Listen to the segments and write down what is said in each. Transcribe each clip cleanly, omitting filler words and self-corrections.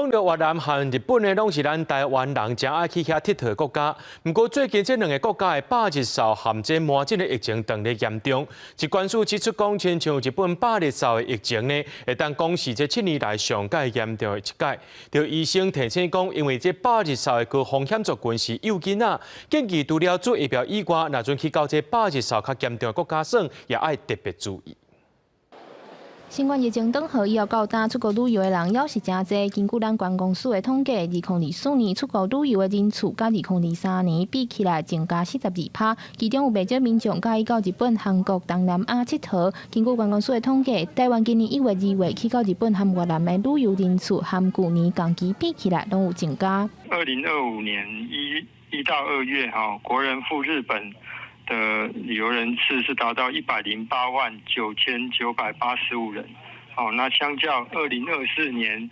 讲到越南和日本呢，拢是咱台湾人真爱去遐佚佗的国家。不过最近这两个国家的百日扫含这麻疹的疫情当日严重。疾管署指出讲，亲像日本百日扫的疫情呢，会当讲是这7年来上界严重的一届。就医生提醒讲，因为这百日扫的高风险族群是幼囡仔，建议除了做疫苗以外，若准去到这百日扫较严重的国家省，也爱特别注意。 新冠疫情转好以后，到今出国旅游的人也是真多。根据咱观光署的统计，2024年出国旅游的人次，甲2023年比起来增加42%。其中有不少民众介意到日本、韩国、东南亚佚佗。根据观光署的统计，台湾今年1月、2月去到日本和越南的旅游人次，和去年同期比起来，拢有增加。2025年1到2月，国人赴日本 的旅游人次是达到108.9985人，那相较2024年，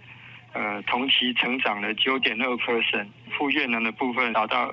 同期成长了9.2%，赴越南的部分达到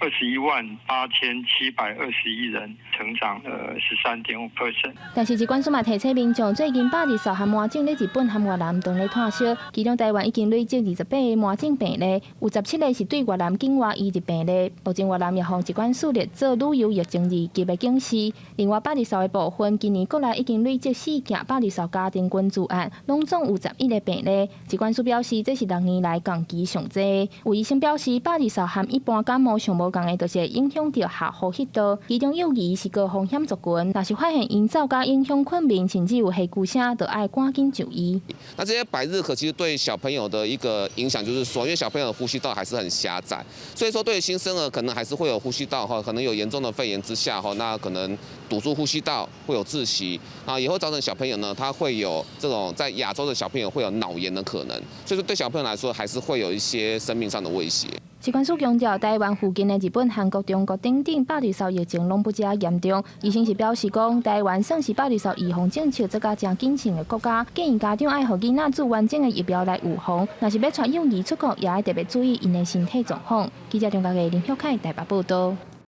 218721人，成长了13.5%。但是疾管署嘛提醒民众，最近百日扫和麻疹在日本和越南同咧炭烧，其中台湾已经累积28个麻疹病例，有17个是对越南境外移入病例。目前越南也向疾管署列做旅游疫情2级的警示。另外，百日扫的部分，今年国内已经累积4件百日扫家庭捐助案，拢总有11个病例。疾管署表示，这是6年来降期上济。有医生表示，百日扫和一般感冒上无 就是会影响到下呼吸道，其中幼儿是高风险族群。若是发现因造加影响困眠，甚至有气鼓声，就要赶紧就医。那这些百日咳其实对小朋友的一个影响就是说，因为小朋友的呼吸道还是很狭窄，所以说对新生儿可能还是会有呼吸道可能有严重的肺炎之下那可能堵住呼吸道，会有窒息也会造成小朋友呢，他会有这种在亚洲的小朋友会有脑炎的可能，所以说对小朋友来说还是会有一些生命上的威胁。 疾管署强调，台湾附近的日本、韩国、中国等等百日扫疫情拢不遮严重。医生是表示讲，台湾算是百日扫预防政策做甲真谨慎的国家，建议家长爱予囡仔做完整的疫苗来预防。若是要带幼儿出国，也要特别注意因的身体状况。记者张家嘅林晓凯台北报道。